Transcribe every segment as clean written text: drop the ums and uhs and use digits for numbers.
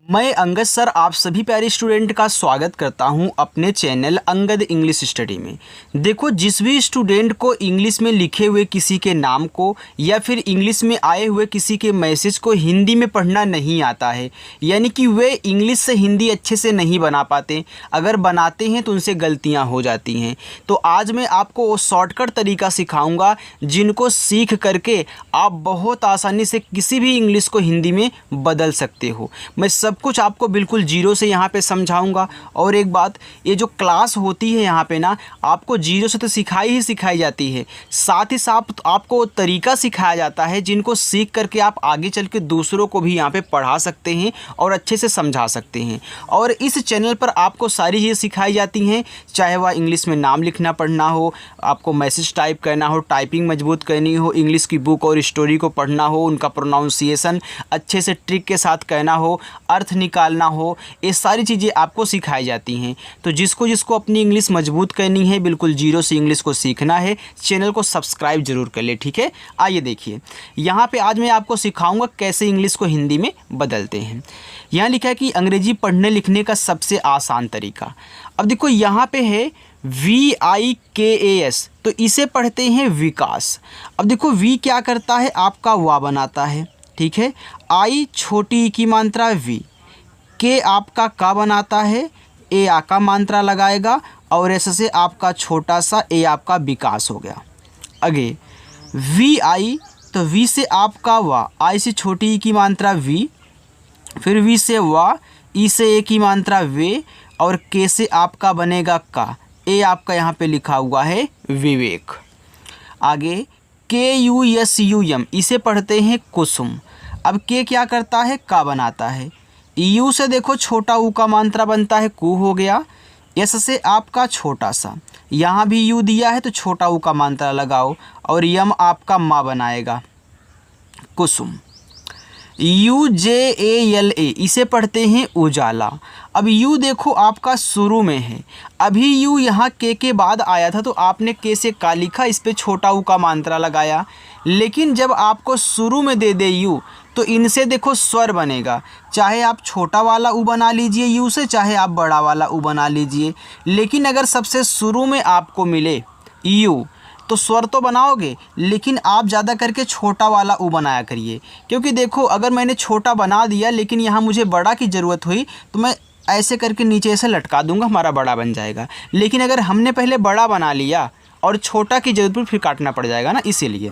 मैं अंगद सर आप सभी प्यारे स्टूडेंट का स्वागत करता हूं अपने चैनल अंगद इंग्लिश स्टडी में। देखो, जिस भी स्टूडेंट को इंग्लिश में लिखे हुए किसी के नाम को या फिर इंग्लिश में आए हुए किसी के मैसेज को हिंदी में पढ़ना नहीं आता है, यानी कि वे इंग्लिश से हिंदी अच्छे से नहीं बना पाते, अगर बनाते हैं तो उनसे गलतियाँ हो जाती हैं। तो आज मैं आपको वो शॉर्टकट तरीका सिखाऊँगा जिनको सीख करके आप बहुत आसानी से किसी भी इंग्लिश को हिंदी में बदल सकते हो। मैं सब कुछ आपको बिल्कुल जीरो से यहाँ पे समझाऊंगा। और एक बात, ये जो क्लास होती है यहाँ पे ना, आपको जीरो से तो सिखाई जाती है, साथ ही साथ आपको तरीका सिखाया जाता है जिनको सीख करके आप आगे चल के दूसरों को भी यहाँ पे पढ़ा सकते हैं और अच्छे से समझा सकते हैं। और इस चैनल पर आपको सारी चीज़ें सिखाई जाती हैं, चाहे वह इंग्लिश में नाम लिखना पढ़ना हो, आपको मैसेज टाइप करना हो, टाइपिंग मजबूत करनी हो, इंग्लिश की बुक और स्टोरी को पढ़ना हो, उनका प्रोनाउंसिएशन अच्छे से ट्रिक के साथ कहना हो, अर्थ निकालना हो, ये सारी चीज़ें आपको सिखाई जाती हैं। तो जिसको अपनी इंग्लिश मजबूत करनी है, बिल्कुल जीरो से इंग्लिश को सीखना है, चैनल को सब्सक्राइब जरूर कर ले, ठीक है। आइए देखिए, यहाँ पे आज मैं आपको सिखाऊंगा कैसे इंग्लिश को हिंदी में बदलते हैं। यहाँ लिखा है कि अंग्रेजी पढ़ने लिखने का सबसे आसान तरीका। अब देखो, यहाँ पे है VIKAS, तो इसे पढ़ते हैं विकास। अब देखो, वी क्या करता है, आपका वाह बनाता है, ठीक है। आई छोटी की मात्रा वी, के आपका का बनाता है, ए आ का मात्रा लगाएगा, और ऐसे से आपका छोटा सा ए आपका विकास हो गया। आगे VI, तो वी से आपका वाह, आई से छोटी की मात्रा वी, फिर वी से वाह, ई से ए की मात्रा वे, और के से आपका बनेगा का, ए आपका यहाँ पे लिखा हुआ है विवेक। आगे KUSUM, इसे पढ़ते हैं कुसुम। अब के क्या करता है, का बनाता है। यू से देखो छोटा ऊ का मात्रा बनता है कु हो गया। यस से आपका छोटा सा, यहाँ भी यू दिया है तो छोटा ऊ का मात्रा लगाओ, और यम आपका माँ बनाएगा कुसुम। UJALA, इसे पढ़ते हैं उजाला। अब यू देखो आपका शुरू में है, अभी यू यहाँ के बाद आया था तो आपने के से का लिखा, इस पर छोटा ऊ का मात्रा लगाया। लेकिन जब आपको शुरू में दे दे यू, तो इनसे देखो स्वर बनेगा, चाहे आप छोटा वाला ऊ बना लीजिए यू से, चाहे आप बड़ा वाला ऊ बना लीजिए। लेकिन अगर सबसे शुरू में आपको मिले यू, तो स्वर तो बनाओगे, लेकिन आप ज़्यादा करके छोटा वाला ऊ बनाया करिए। क्योंकि देखो, अगर मैंने छोटा बना दिया लेकिन यहाँ मुझे बड़ा की ज़रूरत हुई, तो मैं ऐसे करके नीचे से लटका दूंगा, हमारा बड़ा बन जाएगा। लेकिन अगर हमने पहले बड़ा बना लिया और छोटा की जरूरत पर फिर काटना पड़ जाएगा ना, इसीलिए।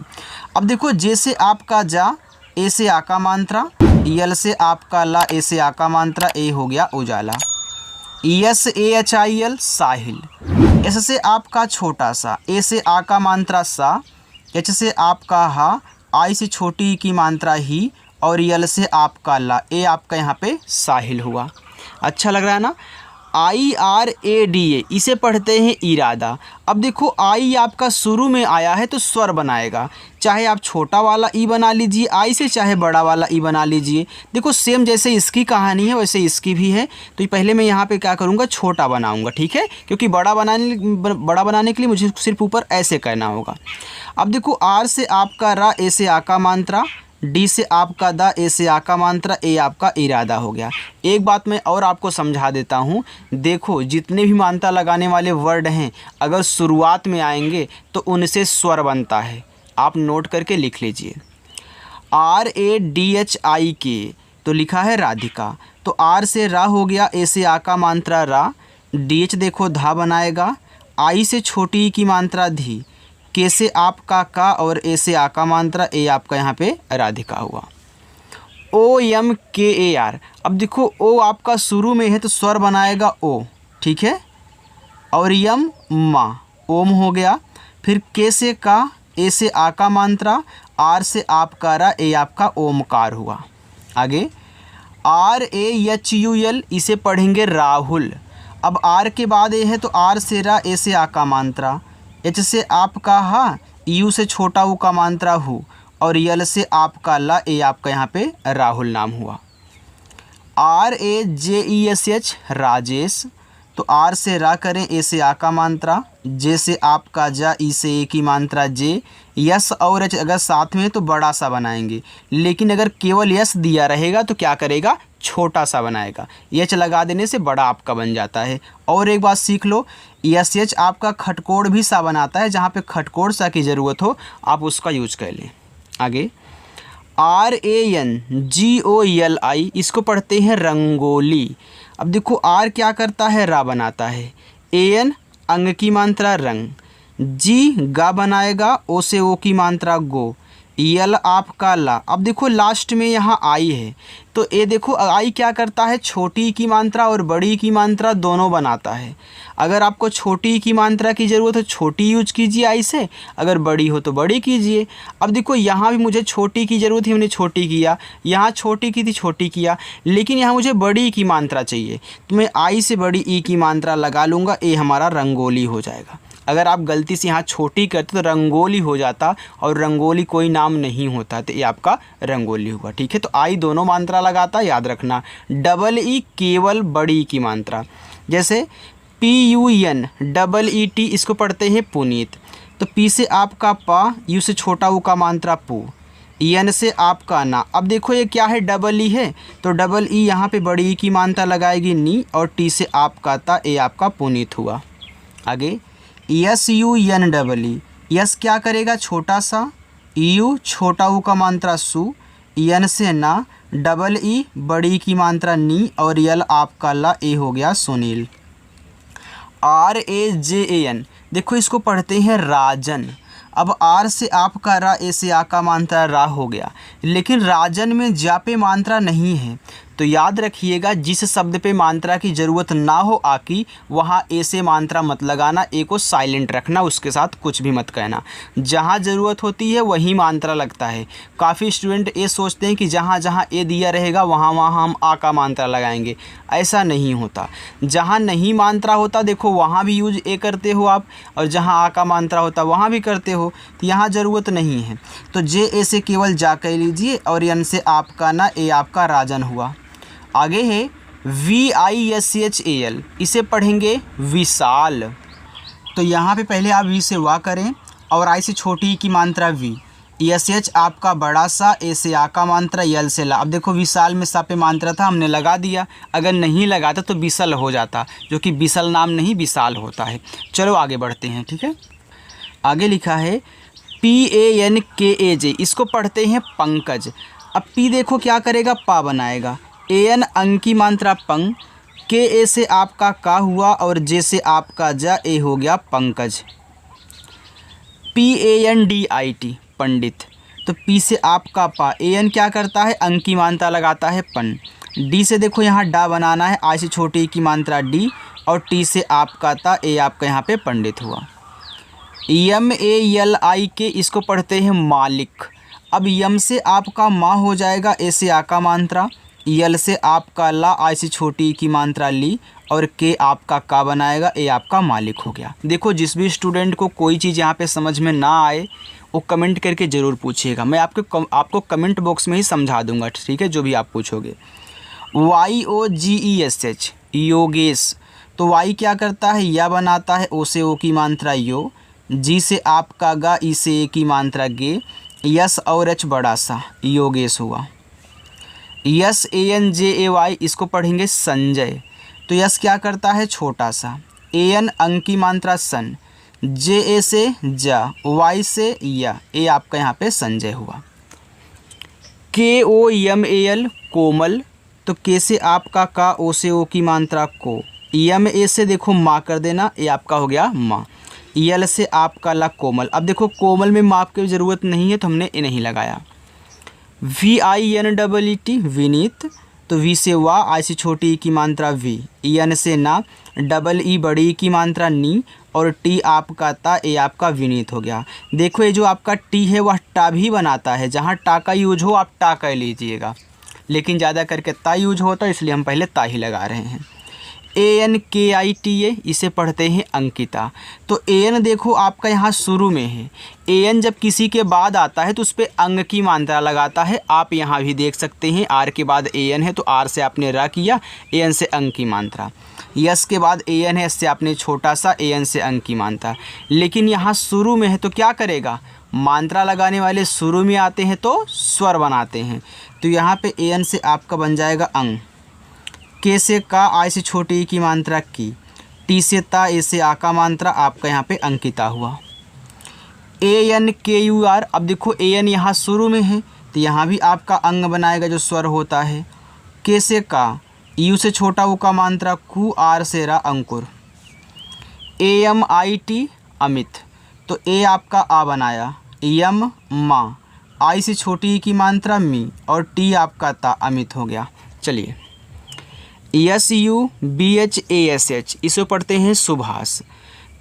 अब देखो, जैसे आपका जा, ए से आ का मात्रा, यल से आपका ला, ए से आ का मात्रा, ए हो गया उजाला। SAHIL साहिल। एस से आपका छोटा सा, ए से आ का मात्रा सा, एच से आपका हा, आई से छोटी की मात्रा ही, और यल से आपका ला, ए आपका यहाँ पे साहिल हुआ। अच्छा लग रहा है ना। IRADA, इसे पढ़ते हैं इरादा। अब देखो, आई आपका शुरू में आया है तो स्वर बनाएगा, चाहे आप छोटा वाला ई बना लीजिए आई से, चाहे बड़ा वाला ई बना लीजिए। देखो, सेम जैसे इसकी कहानी है वैसे इसकी भी है। तो पहले मैं यहाँ पे क्या करूँगा, छोटा बनाऊँगा, ठीक है, क्योंकि बड़ा बनाने के लिए मुझे सिर्फ ऊपर ऐसे करना होगा। अब देखो, आर से आपका रा, ए से आ का मात्रा, डी से आपका दा, ए से आ का मात्रा, ए आपका इरादा हो गया। एक बात मैं और आपको समझा देता हूँ। देखो, जितने भी मात्रा लगाने वाले वर्ड हैं, अगर शुरुआत में आएंगे तो उनसे स्वर बनता है, आप नोट करके लिख लीजिए। RADHIK, तो लिखा है राधिका, तो आर से रा हो गया, ए से आ का मात्रा रा, DH देखो धा बनाएगा, आई से छोटी की मात्रा धी, के से आपका का, और ए से आ का मात्रा, ए आपका यहाँ पे राधिका हुआ। OMKAR, अब देखो, ओ आपका शुरू में है तो स्वर बनाएगा ओ, ठीक है, और यम माँ, ओम हो गया। फिर के से का, ए से आ का मात्रा, आर से आपका रा, ए आपका ओमकार हुआ। आगे RAHUL, इसे पढ़ेंगे राहुल। अब आर के बाद ए है तो आर से रा, ए से आ का मात्रा, एच से आपका हा, यू से छोटा ऊ का मात्रा हु, और यल से आपका ला, ए आपका यहाँ पे राहुल नाम हुआ। RAJESH राजेश, तो आर से रा करें, ए से आ का मात्रा, जे से आपका जा, ई से ए की मात्रा जे, यस और एच अगर साथ में तो बड़ा सा बनाएंगे। लेकिन अगर केवल यस दिया रहेगा तो क्या करेगा, छोटा सा बनाएगा, एच लगा देने से बड़ा आपका बन जाता है। और एक बात सीख लो, एस एच आपका खटकोड़ भी सा बनाता है, जहाँ पे खटकोड़ सा की ज़रूरत हो आप उसका यूज कर लें। आगे RANGOLI, इसको पढ़ते हैं रंगोली। अब देखो आर क्या करता है, रा बनाता है, AN अंग की मात्रा रंग, जी गा बनाएगा, ओ से ओ की मात्रा गो, यल आपका ला। अब देखो लास्ट में यहाँ आई है, तो ये देखो आई क्या करता है, छोटी की मात्रा और बड़ी की मात्रा दोनों बनाता है। अगर आपको छोटी की मात्रा की ज़रूरत है छोटी यूज कीजिए आई से, अगर बड़ी हो तो बड़ी कीजिए। अब देखो यहाँ भी मुझे छोटी की ज़रूरत है, मैंने छोटी किया, यहाँ छोटी की थी छोटी किया, लेकिन यहाँ मुझे बड़ी की मात्रा चाहिए तो मैं आई से बड़ी ई की मात्रा लगा लूँगा, ये हमारा रंगोली हो जाएगा। अगर आप गलती से यहाँ छोटी करते तो रंगोली हो जाता, और रंगोली कोई नाम नहीं होता, तो ये आपका रंगोली हुआ। ठीक है, तो आई दोनों मात्रा लगाता, याद रखना। डबल ई केवल बड़ी की मात्रा, जैसे PUN डबल ET, इसको पढ़ते हैं पुनीत। तो पी से आपका पा, यू से छोटा ऊ का मात्रा पू, EN से आपका ना। अब देखो ये क्या है, डबल ई है, तो डबल ई यहाँ पे बड़ी ई की मात्रा लगाएगी नी, और टी से आपका ता, ये आपका पुनीत हुआ। आगे SUN यस क्या करेगा, छोटा सा, यू छोटा ऊ का मात्रा सु, EN से ना, डबल ई बड़ी की मात्रा नी, और यल आपका ला, ए हो गया सुनील। RAJAN, देखो इसको पढ़ते हैं राजन। अब आर से आपका रा, ए से आ का मात्रा रा हो गया, लेकिन राजन में जा पे मात्रा नहीं है, तो याद रखिएगा जिस शब्द पे मात्रा की ज़रूरत ना हो आ की, वहाँ ए से मात्रा मत लगाना, ए को साइलेंट रखना, उसके साथ कुछ भी मत कहना। जहाँ ज़रूरत होती है वहीं मात्रा लगता है। काफ़ी स्टूडेंट ये सोचते हैं कि जहाँ जहाँ ए दिया रहेगा वहाँ वहाँ हम आ का मात्रा लगाएंगे, ऐसा नहीं होता। जहाँ नहीं मात्रा होता देखो वहाँ भी यूज ए करते हो आप, और जहाँ आ का मात्रा होता वहाँ भी करते हो, तो यहाँ ज़रूरत नहीं है। तो जे ए से केवल जा कह लीजिए, और एन से आपका ना, ए आपका राजन हुआ। आगे है VISHAL, इसे पढ़ेंगे विशाल। तो यहाँ पे पहले आप वी से वाह करें, और आई से छोटी की मात्रा वी, SH आपका बड़ा सा, ए से आ का मात्रा, यल से ला। अब देखो विशाल में सा पे मात्रा था, हमने लगा दिया, अगर नहीं लगाता तो विसल हो जाता, जो कि विसल नाम नहीं विशाल होता है। चलो आगे बढ़ते हैं। ठीक है, आगे लिखा है PANKAJ, इसको पढ़ते हैं पंकज। अब पी देखो क्या करेगा, पा बनाएगा, AN अंग की मात्रा पंग, KA से आपका का हुआ, और जे से आपका जा, ए हो गया पंकज। PANDIT पंडित, तो पी से आपका पा, AN क्या करता है, अंग की मात्रा लगाता है पन, डी से देखो यहाँ डा बनाना है, आई से छोटी की मात्रा डी, और टी से आपका ता, ए आपका यहाँ पे पंडित हुआ। MALIK, इसको पढ़ते हैं मालिक। अब यम से आपका माँ हो जाएगा, ए से आ का मात्रा, यल से आपका ला, आई से छोटी की मात्रा ली, और के आपका का बनाएगा, ए आपका मालिक हो गया। देखो जिस भी स्टूडेंट को कोई चीज़ यहाँ पे समझ में ना आए वो कमेंट करके ज़रूर पूछिएगा, मैं आपको कमेंट बॉक्स में ही समझा दूंगा। ठीक है, जो भी आप पूछोगे। YOGESH योगेश, तो वाई क्या करता है, या बनाता है, ओ से ओ की मात्रा यो, जी से आपका गा, ई से ए की मात्रा गे, यस और एच बड़ा सा, योगेश हुआ। SANJAY, इसको पढ़ेंगे संजय। तो यस क्या करता है, छोटा सा, AN अंग की मात्रा सन, JA से जा, वाई से या, ए आपका यहाँ पे संजय हुआ। KOMAL कोमल, तो के से आपका का, ओ से ओ की मात्रा को, MA से देखो माँ कर देना, ये आपका हो गया माँ, यल से आपका ला कोमल। अब देखो कोमल में माप की ज़रूरत नहीं है तो हमने ए नहीं लगाया। VINEET विनीत, तो वी से वा, आई से छोटी की मात्रा वी, EN से ना, डबल ई बड़ी की मात्रा नी, और टी आपका ता, ए आपका विनीत हो गया। देखो ये जो आपका टी है वह टा भी बनाता है, जहाँ टा का यूज हो आप टा कह लीजिएगा, लेकिन ज़्यादा करके ता यूज होता है, इसलिए हम पहले ता ही लगा रहे हैं। ANKITA, इसे पढ़ते हैं अंकिता। तो AN देखो आपका यहाँ शुरू में है, AN जब किसी के बाद आता है तो उस पर अंग की मात्रा लगाता है। आप यहाँ भी देख सकते हैं आर के बाद AN है तो आर से आपने रा किया, AN से अंग की मात्रा, यस के बाद AN है, इससे आपने छोटा सा, AN से अंग की मात्रा। लेकिन यहाँ शुरू में है तो क्या करेगा, मात्रा लगाने वाले शुरू में आते हैं तो स्वर बनाते हैं, तो यहाँ पे AN से आपका बन जाएगा अंग, के से का, आई से छोटी ई की मात्रा की, टी से ता, ए से आ का मात्रा आपका यहाँ पे अंकिता हुआ। ANKUR, अब देखो AN यहाँ शुरू में है तो यहाँ भी आपका अंग बनाएगा जो स्वर होता है। के से का, यू से छोटा ऊ का मात्रा कु, आर से रा अंकुर। AMIT अमित, तो ए आपका आ बनाया, यम माँ, आई से छोटी ई की मात्रा मी और टी आपका ता, अमित हो गया। चलिए SUBHASH, इसे पढ़ते हैं सुभाष।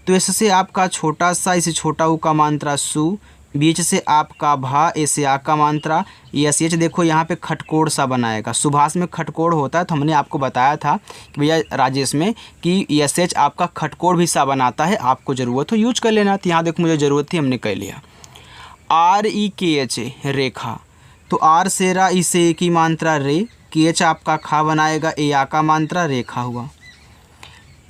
तो एस से आपका छोटा सा, इसे छोटा ऊ का मात्रा सु, बीच से आपका भा, ऐसे आ का मात्रा, SH देखो यहाँ पे खटकोड़ सा बनाएगा। सुभाष में खटकोड़ होता है, तो हमने आपको बताया था कि भैया राजेश में कि SH आपका खटकोड़ भी सा बनाता है, आपको ज़रूरत हो यूज कर लेना। तो यहाँ देखो मुझे ज़रूरत थी, हमने कर लिया। REKH रेखा, तो आर से रा, ई से ए की मात्रा रे, KH आपका खा बनाएगा, ए आ का मात्रा रेखा हुआ।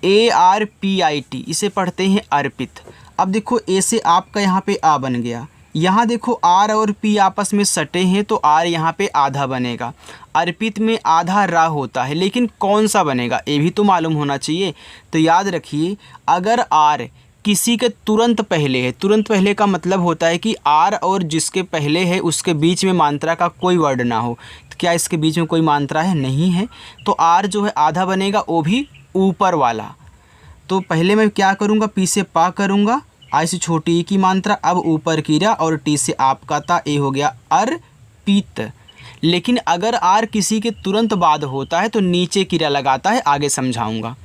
ARPIT, इसे पढ़ते हैं अर्पित। अब देखो ए से आपका यहाँ पे आ बन गया, यहाँ देखो आर और पी आपस में सटे हैं तो आर यहाँ पे आधा बनेगा। अर्पित में आधा रा होता है, लेकिन कौन सा बनेगा ये भी तो मालूम होना चाहिए। तो याद रखिए, अगर आर किसी के तुरंत पहले है, तुरंत पहले का मतलब होता है कि आर और जिसके पहले है उसके बीच में मात्रा का कोई वर्ड ना हो। तो क्या इसके बीच में कोई मात्रा है? नहीं है, तो आर जो है आधा बनेगा, वो भी ऊपर वाला। तो पहले मैं क्या करूँगा, पी से पा करूँगा, आई से छोटी ई की मात्रा, अब ऊपर की रा और टी से आपका ता, ए हो गया अर्पित। लेकिन अगर आर किसी के तुरंत बाद होता है तो नीचे की रा लगाता है, आगे समझाऊंगा।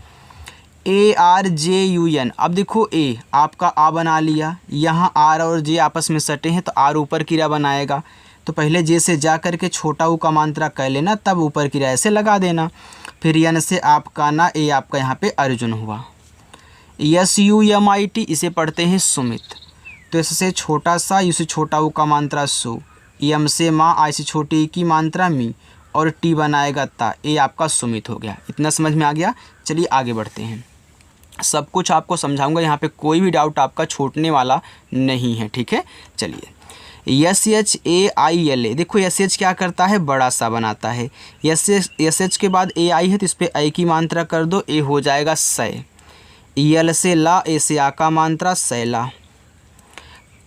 ARJUN, अब देखो ए आपका आ बना लिया, यहाँ आर और जे आपस में सटे हैं तो आर ऊपर की रा बनाएगा। तो पहले जे से जा करके छोटा ऊ का मात्रा कर लेना, तब ऊपर की रा ऐसे लगा देना। फिर यन से आपका ना, ए आपका यहाँ पे अर्जुन हुआ। SUMIT, इसे पढ़ते हैं सुमित। तो इससे छोटा सा, यू से छोटा ऊ का मात्रा सु, यम से माँ, आई से छोटी ई की मात्रा मी और टी बनाएगा ता, ए आपका सुमित हो गया। इतना समझ में आ गया? चलिए आगे बढ़ते हैं, सब कुछ आपको समझाऊंगा, यहाँ पे कोई भी डाउट आपका छूटने वाला नहीं है, ठीक है। चलिए SHAILA, देखो SH क्या करता है, बड़ा सा बनाता है। SH के बाद AI है तो इस पर आई की मात्रा कर दो, ए हो जाएगा सै। यल से ला, ए से आ का मात्रा सैला।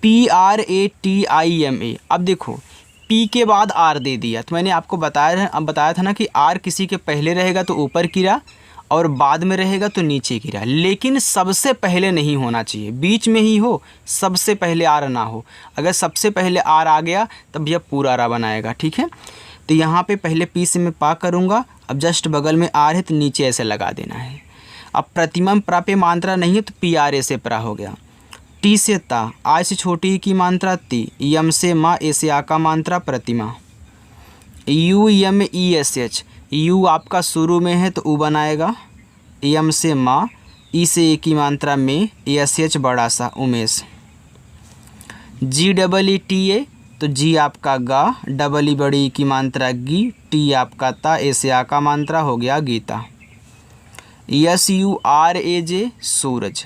PRATIMA, अब देखो पी के बाद आर दे दिया, तो मैंने आपको बताया था ना कि आर किसी के पहले रहेगा तो ऊपर की रा और बाद में रहेगा तो नीचे की रा, लेकिन सबसे पहले नहीं होना चाहिए, बीच में ही हो, सबसे पहले आर ना हो। अगर सबसे पहले आर आ गया तब यह पूरा रा बनाएगा, ठीक है। तो यहाँ पे पहले पी से मैं पा करूँगा, अब जस्ट बगल में आर है तो नीचे ऐसे लगा देना है। अब प्रतिमम प्रा पे मात्रा नहीं है तो PRA से प्रा हो गया। टी से ता, आई से छोटी की मात्रा ती, यम से माँ, ए से आ का मात्रा प्रतिमा। UMESH, यू आपका शुरू में है तो ऊ बनाएगा, यम से माँ, ई से ए की मात्रा में, SH बड़ा सा उमेश। GEETA, तो जी आपका गा, डबल ई बड़ी की मात्रा गी, टी आपका ता, ए से आ का मात्रा हो गया गीता। SURAJ सूरज,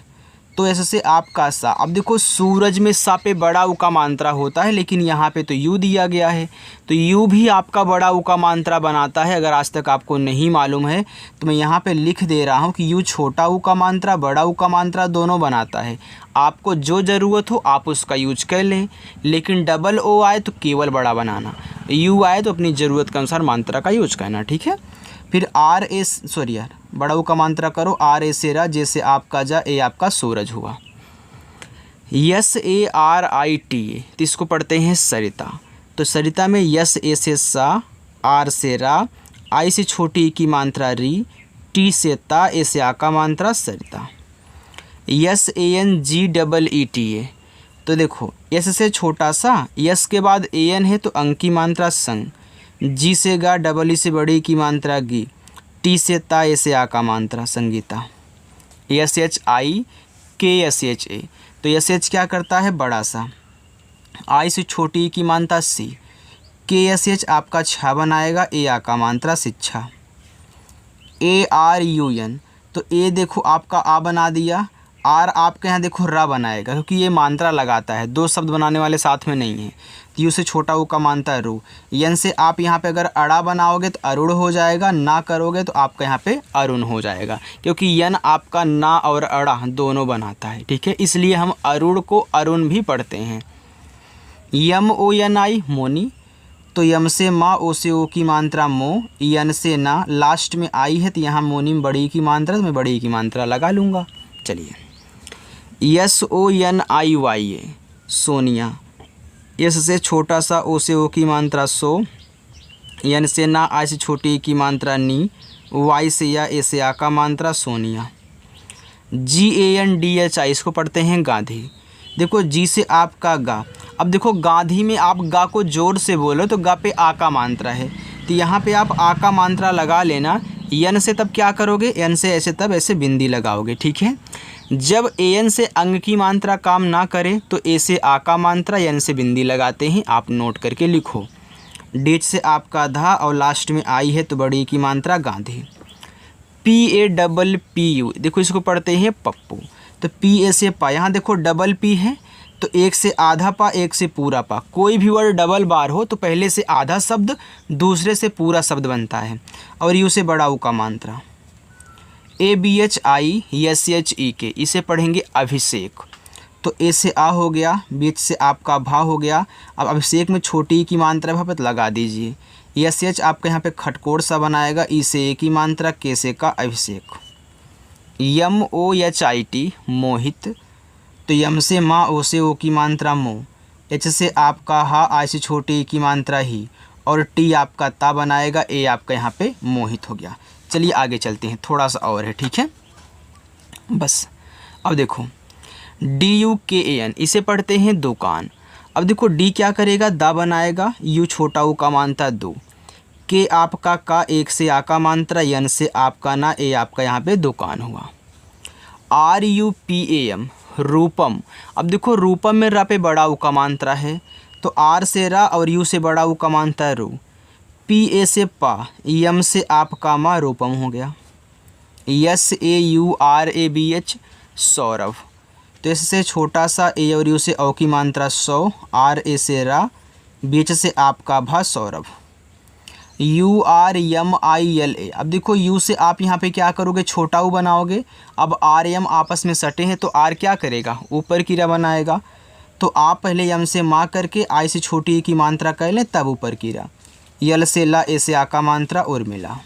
तो ऐसे से आपका सा। अब देखो सूरज में सा पे बड़ा ऊ का मात्रा होता है, लेकिन यहाँ पे तो यू दिया गया है, तो यू भी आपका बड़ा ऊ का मात्रा बनाता है। अगर आज तक आपको नहीं मालूम है तो मैं यहाँ पे लिख दे रहा हूँ कि यू छोटा ऊ का मात्रा, बड़ा ऊ का मात्रा दोनों बनाता है। आपको जो ज़रूरत हो आप उसका यूज कर लें, लेकिन डबल ओ आए तो केवल बड़ा बनाना, यू आए तो अपनी ज़रूरत के अनुसार मात्रा का यूज करना, ठीक है। फिर बड़ा ऊ का मात्रा करो, RA से रा, जैसे आपका जा, ए आपका सूरज हुआ। SARITA, तो इसको पढ़ते हैं सरिता। तो सरिता में यस, ए से सा, आर से रा, आई से छोटी की मात्रा री, टी से ता, ए से आ का मात्रा सरिता। SANGEETA, तो देखो एस से छोटा सा, यस के बाद AN है तो अंक की मात्रा संग, जी से गा, डबल ई से बड़ी की मात्रा गी, टी से ता, ए से आ का मात्रा संगीता। SHIKSHA, तो SH क्या करता है, बड़ा सा, आई से छोटी की मात्रा सी, KSH आपका छा बनाएगा, ए आ का मात्रा शिक्षा। ARUN, तो ए देखो आपका आ बना दिया, आर आपके यहाँ देखो र बनाएगा, क्योंकि ये मात्रा लगाता है, दो शब्द बनाने वाले साथ में नहीं है। यू से छोटा ऊ का मानता है रू। यन से आप यहाँ पे अगर अड़ा बनाओगे तो अरुण हो जाएगा, ना करोगे तो आपका यहाँ पे अरुण हो जाएगा, क्योंकि यन आपका ना और अड़ा दोनों बनाता है। ठीक है, इसलिए हम अरुण को अरुण भी पढ़ते हैं। यम ओ यन आई मोनी, तो यम से माँ, ओ से ओ की मात्रा मो, यन से ना, लास्ट में आई है तो यहाँ मोनी में बड़ी की मात्रा, तो मैं बड़ी की मात्रा लगा लूँगा। चलिए, यस ओ एन आई वाई ए सोनिया, यस से छोटा सा ओ से ओ की मात्रा सो, यन से ना, आई से छोटी की मात्रा नी, वाई से या, ए से आ का मात्रा सोनिया। जी A N D H I, इसको पढ़ते हैं गांधी। देखो जी से आपका गा, अब देखो गांधी में आप गा को जोर से बोलो तो गा पे आ का मात्रा है, तो यहाँ पे आप आ का मात्रा लगा लेना। यन से तब क्या करोगे, यन से ऐसे तब ऐसे बिंदी लगाओगे। ठीक है, जब ए एन से अंग की मात्रा काम ना करे तो ए से आ का मात्रा, यन से बिंदी लगाते हैं, आप नोट करके लिखो। डेट से आपका धा और लास्ट में आई है तो बड़ी की मात्रा Gandhi. P A double P U, देखो इसको पढ़ते हैं पप्पू, तो पी ए से पा, यहाँ देखो डबल पी है तो एक से आधा पा, एक से पूरा पा। कोई भी वर्ड डबल बार हो तो पहले से आधा शब्द दूसरे से पूरा शब्द बनता है। और यू से बड़ा ऊ का मात्रा। A B H I S H E K, इसे पढ़ेंगे अभिषेक, तो ए से आ हो गया, बीच से आपका भा हो गया। अब अभिषेक में छोटी ई की मात्रा भा पर लगा दीजिए। एस एच आपके यहाँ पे खटकोड़ सा बनाएगा, ई से ए की मात्रा, के से का अभिषेक। यम ओ एच आई टी मोहित, तो यम से माँ, ओ से ओ की मात्रा मो, एच से आपका हा, आई से छोटी ई की मात्रा ही, और टी आपका ता बनाएगा, ए आपका यहाँ पे मोहित हो गया। चलिए आगे चलते हैं, थोड़ा सा और है। ठीक है, बस अब देखो डी यू के ए एन, इसे पढ़ते हैं दुकान। अब देखो डी क्या करेगा, दा बनाएगा, यू छोटा ऊ का मात्रा दो, के आपका का, एक से आ का मात्रा, यन से आपका ना, ए आपका यहाँ पे दुकान हुआ। R U P A M Rupam, अब देखो रूपम में रा पे बड़ा ऊ का मात्रा है, तो आर से रा और यू से बड़ा ऊ का मात्रा रू। पी ए से पा, यम से आपका मा, रूपम हो गया। S A U R A B H Saurabh, तो इससे छोटा सा ए और यू से औ की मात्रा सौ, आर ए से रा, बीच से आपका भा Saurabh. U R M I L A, अब देखो यू से आप यहाँ पे क्या करोगे, छोटा ऊ बनाओगे। अब आर एम आपस में सटे हैं तो आर क्या करेगा, ऊपर की रा बनाएगा, तो आप पहले यम से माँ करके आई से छोटी की मात्रा कर लें, तब ऊपर की रा। यल से ला, ए से आ का मात्रा, और मिला।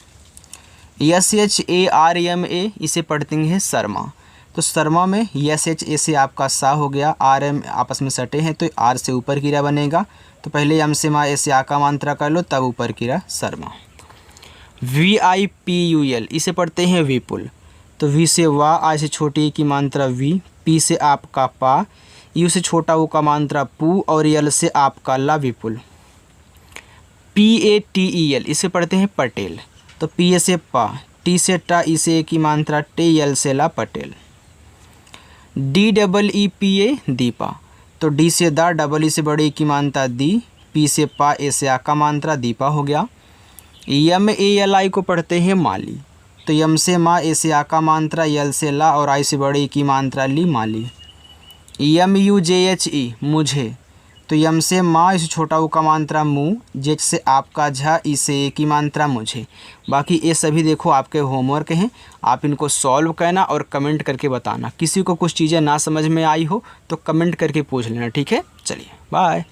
S H A R M A, इसे पढ़ते हैं शर्मा, तो शर्मा में एस एच ए से आपका सा हो गया, आर एम आपस में सटे हैं तो आर से ऊपर की रा बनेगा, तो पहले यम से माँ, ए से आ का मात्रा कर लो, तब ऊपर की रा Sharma. V I P U L, इसे पढ़ते हैं विपुल, तो वी से वाह, आई से छोटी की मात्रा वी, पी से आपका पा, यू से छोटा ऊ का मात्रा पू, और यल से आपका ला, Vipul. P A T E L, इसे पढ़ते हैं पटेल, तो पी ए से पा, टी से टा, ई से ए की मात्रा टे, यल से ला, Patel. D double E P A Deepa, तो डी से दा, डबल ई से बड़ी की मात्रा दी, पी से पा, ए से आ का मात्रा, दीपा हो गया। यम ए एल आई को पढ़ते हैं माली, तो यम से माँ, ए से आ का मात्रा, यल से ला, और आई से बड़ी की मात्रा ली, माली। यम यू जे एच ई मुझे, तो यम से माँ, इसे छोटा ऊ का मात्रा मुँह, जेच से आपका झा, ई से ए की मात्रा मुझे। बाकी ये सभी देखो आपके होमवर्क हैं, आप इनको सॉल्व करना और कमेंट करके बताना। किसी को कुछ चीज़ें ना समझ में आई हो तो कमेंट करके पूछ लेना। ठीक है, चलिए बाय।